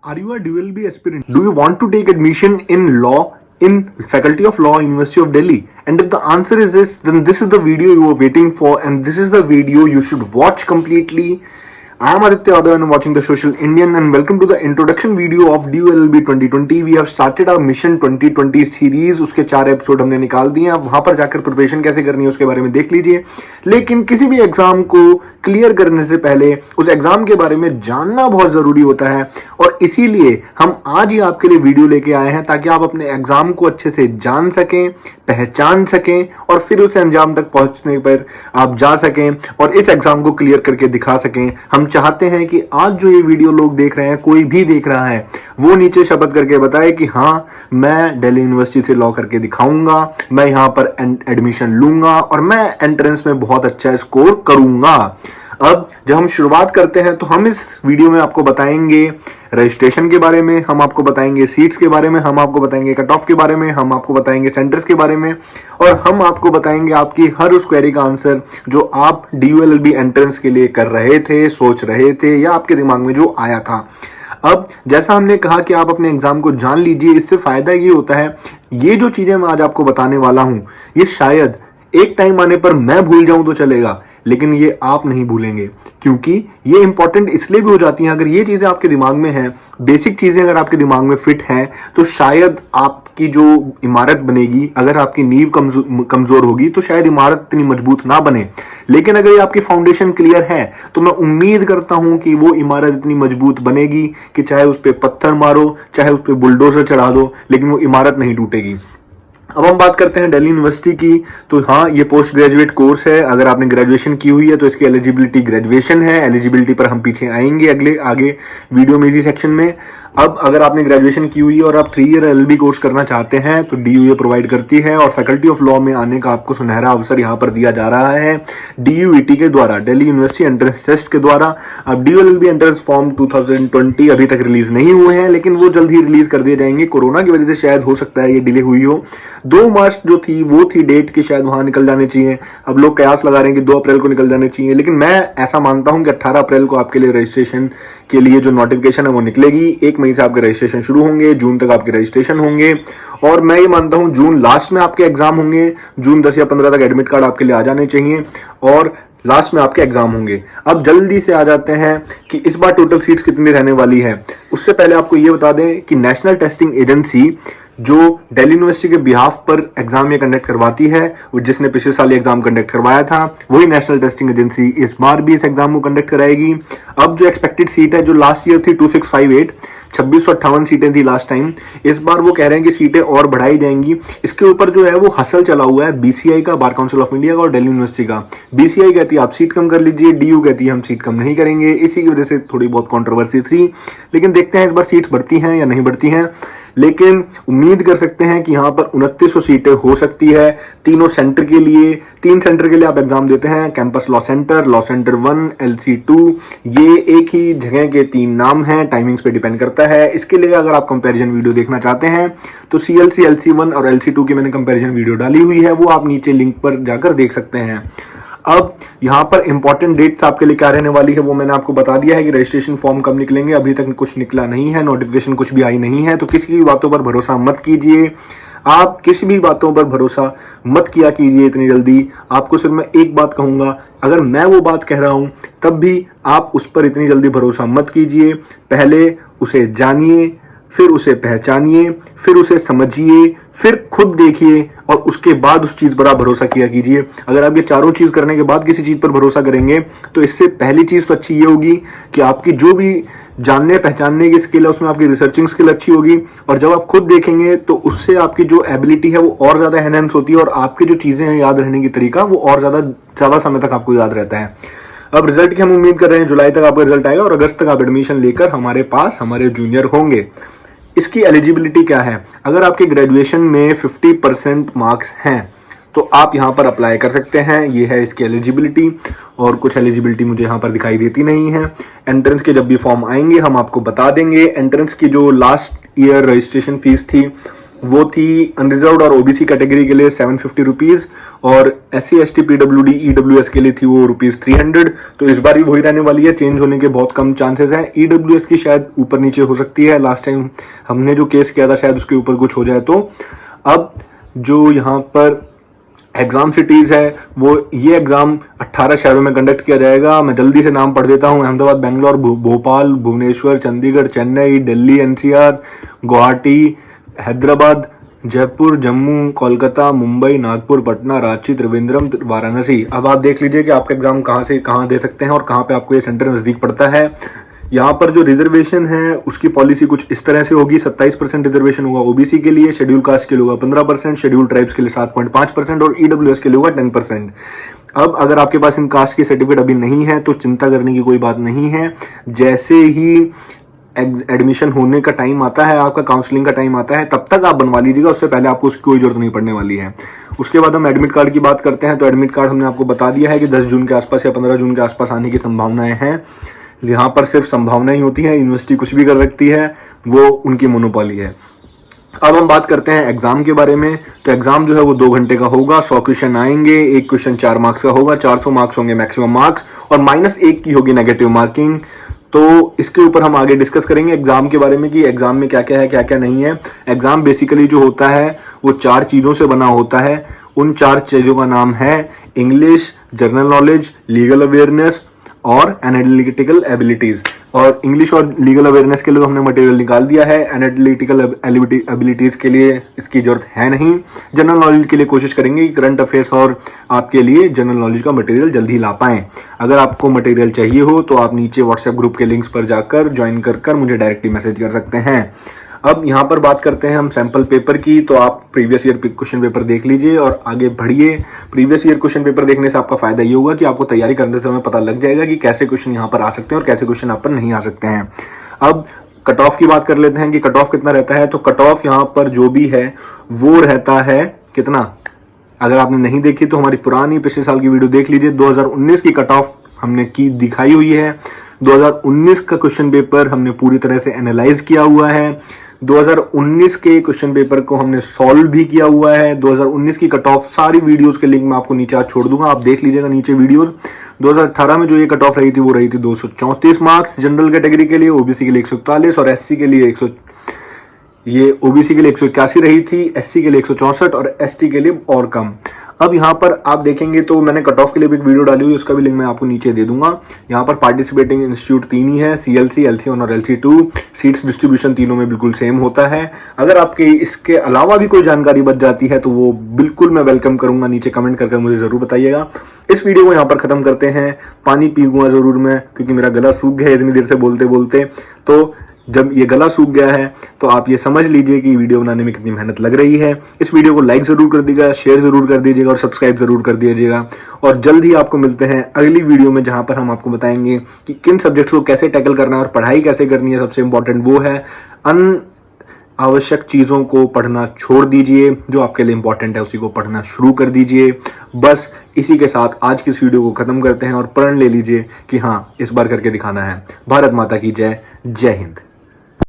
Are you a dual B aspirant? Do you want to take admission in law in Faculty of Law, University of Delhi? And if the answer is this, then this is the video you are waiting for, and this is the video you should watch completely. I am Aditya Yadav and watching the Social Indian, and welcome to the introduction video of DULLB 2020. We have started our Mission 2020 series. उसके 4 episode हमने निकाल दिए. आप वहां पर जाकर preparation कैसे करनी है उसके बारे में देख लीजिए. लेकिन किसी भी एग्जाम को क्लियर करने से पहले उस एग्जाम के बारे में जानना बहुत जरूरी होता है, और इसीलिए हम आज ही आपके लिए वीडियो लेके आए हैं ताकि आप अपने एग्जाम को अच्छे से जान सकें, पहचान सकें और फिर उस अंजाम तक पहुंचने पर आप जा सकें और इस एग्जाम को क्लियर करके दिखा सकें. हम चाहते हैं कि आज जो ये वीडियो लोग देख रहे हैं, कोई भी देख रहा है, वो नीचे शपथ करके बताए कि हाँ, मैं दिल्ली यूनिवर्सिटी से लॉ करके दिखाऊंगा, मैं यहाँ पर एडमिशन लूंगा और मैं एंट्रेंस में बहुत अच्छा स्कोर करूंगा. अब जब हम शुरुआत करते हैं तो हम इस वीडियो में आपको बताएंगे रजिस्ट्रेशन के बारे में, हम आपको बताएंगे सीट्स के बारे में, हम आपको बताएंगे कट ऑफ के बारे में, हम आपको बताएंगे सेंटर्स के बारे में, और हम आपको बताएंगे आपकी हर उस क्वेरी का आंसर जो आप DULLB एंट्रेंस के लिए कर रहे थे, सोच रहे थे या आपके दिमाग में जो आया था. अब जैसा हमने कहा कि आप अपने एग्जाम को जान लीजिए. इससे फायदा ये होता है, ये जो चीजें मैं आज आपको बताने वाला हूं, ये शायद एक टाइम आने पर मैं भूल जाऊं तो चलेगा, लेकिन ये आप नहीं भूलेंगे, क्योंकि ये इंपॉर्टेंट इसलिए भी हो जाती हैं. अगर ये चीजें आपके दिमाग में हैं, बेसिक चीजें अगर आपके दिमाग में फिट हैं, तो शायद आपकी जो इमारत बनेगी, अगर आपकी नींव कमजोर होगी तो शायद इमारत इतनी मजबूत ना बने. लेकिन अगर ये आपकी फाउंडेशन क्लियर है तो मैं उम्मीद करता हूं कि वो इमारत इतनी मजबूत बनेगी कि चाहे उस पर पत्थर मारो, चाहे उस पर बुलडोजर चढ़ा दो, लेकिन वो इमारत नहीं टूटेगी. अब हम बात करते हैं दिल्ली यूनिवर्सिटी की. तो हाँ, ये पोस्ट ग्रेजुएट कोर्स है. अगर आपने ग्रेजुएशन की हुई है तो इसकी एलिजिबिलिटी ग्रेजुएशन है. एलिजिबिलिटी पर हम पीछे आएंगे आगे वीडियो में इसी सेक्शन में. अब अगर आपने ग्रेजुएशन की हुई है और आप 3 ईयर LLB कोर्स करना चाहते हैं तो DU ये प्रोवाइड करती है, और फैकल्टी ऑफ लॉ में आने का आपको सुनहरा अवसर यहाँ पर दिया जा रहा है DUET के द्वारा, दिल्ली यूनिवर्सिटी एंट्रेंस टेस्ट के द्वारा. अब DULLB एंट्रेंस फॉर्म 2020 अभी तक रिलीज नहीं हुए हैं, लेकिन वो जल्द ही रिलीज कर दिए जाएंगे. कोरोना की वजह से शायद हो सकता है ये डिले हुई हो. 2 मार्च जो थी वो थी डेट कि शायद वहां निकल जाने चाहिए. अब लोग कयास लगा रहे हैं कि 2 अप्रैल को निकल जाने चाहिए, लेकिन मैं ऐसा मानता हूं कि 18 अप्रैल को आपके लिए रजिस्ट्रेशन के लिए जो नोटिफिकेशन है वो निकलेगी. 1 मई से आपके रजिस्ट्रेशन शुरू होंगे, जून तक आपके रजिस्ट्रेशन होंगे, और मैं ये मानता हूं जून लास्ट में आपके एग्जाम होंगे. जून 10 या 15 तक एडमिट कार्ड आपके लिए आ जाने चाहिए और लास्ट में आपके एग्जाम होंगे. अब जल्दी से आ जाते हैं कि इस बार टोटल सीट्स कितनी रहने वाली है. उससे पहले आपको ये बता दें कि नेशनल टेस्टिंग एजेंसी जो दिल्ली यूनिवर्सिटी के बिहाफ पर एग्जाम ये कंडक्ट करवाती है, जिसने पिछले साल एग्जाम कंडक्ट करवाया था, वही नेशनल टेस्टिंग एजेंसी इस बार भी इस एग्जाम को कंडक्ट कराएगी. अब जो एक्सपेक्टेड सीट है, जो लास्ट ईयर थी 2658, 2658 सीटें थी लास्ट टाइम, इस बार वो कह रहे हैं कि सीटें और बढ़ाई जाएंगी. इसके ऊपर जो है वो हसल चला हुआ है BCI का, बार काउंसिल ऑफ इंडिया का, और दिल्ली यूनिवर्सिटी का. BCI कहती है आप सीट कम कर लीजिए, DU कहती है हम सीट कम नहीं करेंगे. इसी की वजह से थोड़ी बहुत कंट्रोवर्सी थी, लेकिन देखते हैं इस बार सीट्स बढ़ती हैं या नहीं बढ़ती हैं. लेकिन उम्मीद कर सकते हैं कि यहाँ पर 2900 सीटें हो सकती है. 3 सेंटर के लिए, 3 सेंटर के लिए आप एग्जाम देते हैं. कैंपस लॉ सेंटर 1, LC2, ये एक ही जगह के 3 नाम हैं. टाइमिंग्स पे डिपेंड करता है. इसके लिए अगर आप कंपैरिजन वीडियो देखना चाहते हैं तो CLC, LC1 और LC2 की मैंने कंपैरिजन वीडियो डाली हुई है, वो आप नीचे लिंक पर जाकर देख सकते हैं. अब यहाँ पर इंपॉर्टेंट डेट्स आपके लिए क्या रहने वाली है वो मैंने आपको बता दिया है कि रजिस्ट्रेशन फॉर्म कब निकलेंगे. अभी तक कुछ निकला नहीं है, नोटिफिकेशन कुछ भी आई नहीं है, तो किसी की बातों पर भरोसा मत कीजिए. आप किसी भी बातों पर भरोसा मत किया कीजिए इतनी जल्दी. आपको सिर्फ मैं एक बात कहूंगा, अगर मैं वो बात कह रहा हूं तब भी आप उस पर इतनी जल्दी भरोसा मत कीजिए. पहले उसे जानिए, फिर उसे पहचानिए, फिर उसे समझिए, फिर खुद देखिए, और उसके बाद उस चीज पर आप भरोसा किया कीजिए. अगर आप ये चारों चीज करने के बाद किसी चीज पर भरोसा करेंगे तो इससे पहली चीज तो अच्छी ये होगी कि आपकी जो भी जानने पहचानने की स्किल है उसमें आपकी रिसर्चिंग स्किल अच्छी होगी, और जब आप खुद देखेंगे तो उससे आपकी जो एबिलिटी है वो और ज्यादा एनहेंस होती है, और आपकी जो चीजें हैं याद रहने की तरीका वो और ज्यादा समय तक आपको याद रहता है. अब रिजल्ट की हम उम्मीद कर रहे हैं जुलाई तक आपका रिजल्ट आएगा और अगस्त तक आप एडमिशन लेकर हमारे पास हमारे जूनियर होंगे. इसकी एलिजिबिलिटी क्या है? अगर आपके ग्रेजुएशन में 50% मार्क्स हैं तो आप यहाँ पर अप्लाई कर सकते हैं. ये है इसकी एलिजिबिलिटी, और कुछ एलिजिबिलिटी मुझे यहाँ पर दिखाई देती नहीं है. एंट्रेंस के जब भी फॉर्म आएंगे हम आपको बता देंगे. एंट्रेंस की जो लास्ट ईयर रजिस्ट्रेशन फीस थी वो थी अनरिजर्व्ड और ओबीसी कैटेगरी के लिए 750 रुपीज, और SC ST PWD EWS के लिए थी वो ₹300। तो इस बार भी वही रहने वाली है, चेंज होने के बहुत कम चांसेस हैं। EWS की शायद ऊपर नीचे हो सकती है, लास्ट टाइम हमने जो केस किया था शायद उसके ऊपर कुछ हो जाए। तो अब जो यहाँ पर एग्जाम सिटीज है वो ये एग्जाम 18 शहरों में कंडक्ट किया जाएगा। मैं जल्दी से नाम पढ़ देता हूँ: अहमदाबाद, बेंगलोर, भोपाल, भुवनेश्वर, चंडीगढ़, चेन्नई, दिल्ली NCR, गुवाहाटी, हैदराबाद, जयपुर, जम्मू, कोलकाता, मुंबई, नागपुर, पटना, रांची, त्रिवेंद्रम, वाराणसी। अब आप देख लीजिए कि आपका एग्जाम कहाँ से कहाँ दे सकते हैं और कहाँ पे आपको ये सेंटर नजदीक पड़ता है। यहाँ पर जो रिजर्वेशन है उसकी पॉलिसी कुछ इस तरह से होगी: 27% रिजर्वेशन होगा ओबीसी के लिए, शेड्यूल कास्ट के लिए होगा 15%, शेड्यूल ट्राइब्स के लिए 7.5% और EWS के लिए होगा 10%। अब अगर आपके पास इन कास्ट की सर्टिफिकेट अभी नहीं है तो चिंता करने की कोई बात नहीं है। जैसे ही एडमिशन होने का टाइम आता है, आपका काउंसलिंग का टाइम आता है, तब तक आप बनवा लीजिएगा, उससे पहले आपको उसकी कोई जरूरत नहीं पड़ने वाली है। उसके बाद हम एडमिट कार्ड की बात करते हैं। तो एडमिट कार्ड हमने आपको बता दिया है कि 10 जून के आसपास या 15 जून के आसपास आने की संभावनाएं हैं। यहाँ पर सिर्फ संभावना ही होती है, यूनिवर्सिटी कुछ भी कर सकती है, वो उनकी मोनोपोली है। अब हम बात करते हैं एग्जाम के बारे में। तो एग्जाम जो है वो 2 घंटे का होगा, 100 क्वेश्चन आएंगे, एक क्वेश्चन 4 मार्क्स का होगा, 400 मार्क्स होंगे मैक्सिमम मार्क्स, और -1 की होगी नेगेटिव मार्किंग। तो इसके ऊपर हम आगे डिस्कस करेंगे एग्जाम के बारे में कि एग्जाम में क्या क्या है, क्या क्या नहीं है। एग्जाम बेसिकली जो होता है वो 4 चीजों से बना होता है। उन 4 चीजों का नाम है English, general knowledge, legal awareness और एनालिटिकल एबिलिटीज। और इंग्लिश और लीगल अवेयरनेस के लिए तो हमने मटेरियल निकाल दिया है, एनालिटिकल एबिलिटीज के लिए इसकी जरूरत है नहीं। जनरल नॉलेज के लिए कोशिश करेंगे कि करंट अफेयर्स और आपके लिए जनरल नॉलेज का मटेरियल जल्दी ला पाएं। अगर आपको मटेरियल चाहिए हो तो आप नीचे व्हाट्सएप ग्रुप के लिंक्स पर जाकर ज्वाइन कर मुझे डायरेक्टली मैसेज कर सकते हैं। अब यहाँ पर बात करते हैं हम सैंपल पेपर की। तो आप प्रीवियस ईयर क्वेश्चन पेपर देख लीजिए और आगे बढ़िए। प्रीवियस ईयर क्वेश्चन पेपर देखने से आपका फायदा ये होगा कि आपको तैयारी करने समय पता लग जाएगा कि कैसे क्वेश्चन यहाँ पर आ सकते हैं और कैसे क्वेश्चन आप पर नहीं आ सकते हैं। अब कट ऑफ की बात कर लेते हैं कि कट ऑफ कितना रहता है। तो कट ऑफ यहाँ पर जो भी है वो रहता है कितना, अगर आपने नहीं देखी तो हमारी पुरानी पिछले साल की वीडियो देख लीजिए। 2019 की कट ऑफ हमने की दिखाई हुई है। 2019 का क्वेश्चन पेपर हमने पूरी तरह से एनालाइज किया हुआ है। 2019 के क्वेश्चन पेपर को हमने सॉल्व भी किया हुआ है। 2019 की कट ऑफ सारी वीडियोस के लिंक मैं आपको नीचे आज छोड़ दूंगा, आप देख लीजिएगा नीचे वीडियोस। 2018 में जो ये कट ऑफ रही थी वो रही थी 234 मार्क्स जनरल कैटेगरी के लिए, ओबीसी के लिए 141 और एससी के लिए ओबीसी के लिए 181 रही थी, एससी के लिए 164 और एसटी के लिए और कम। अब यहाँ पर आप देखेंगे तो मैंने कट ऑफ के लिए भी एक वीडियो डाली हुई है, उसका भी लिंक मैं आपको नीचे दे दूंगा। यहाँ पर पार्टिसिपेटिंग इंस्टीट्यूट 3 ही है, CLC, LC1 और LC2। सीट्स डिस्ट्रीब्यूशन तीनों में बिल्कुल सेम होता है। अगर आपके इसके अलावा भी कोई जानकारी बच जाती है तो वो बिल्कुल मैं वेलकम करूंगा, नीचे कमेंट करके मुझे जरूर बताइएगा। इस वीडियो को यहाँ पर खत्म करते हैं। पानी पीऊंगा जरूर मैं, क्योंकि मेरा गला सूख गया है इतनी देर से बोलते बोलते। तो जब ये गला सूख गया है तो आप ये समझ लीजिए कि वीडियो बनाने में कितनी मेहनत लग रही है। इस वीडियो को लाइक जरूर कर दीजिएगा, शेयर जरूर कर दीजिएगा और सब्सक्राइब जरूर कर दीजिएगा। और जल्द ही आपको मिलते हैं अगली वीडियो में, जहां पर हम आपको बताएंगे कि किन सब्जेक्ट्स को कैसे टैकल करना है और पढ़ाई कैसे करनी है। सबसे इंपॉर्टेंट वो है, अनावश्यक चीजों को पढ़ना छोड़ दीजिए, जो आपके लिए इंपॉर्टेंट है उसी को पढ़ना शुरू कर दीजिए। बस इसी के साथ आज की इस वीडियो को खत्म करते हैं और प्रण ले लीजिए कि हाँ, इस बार करके दिखाना है। भारत माता की जय। जय हिंद।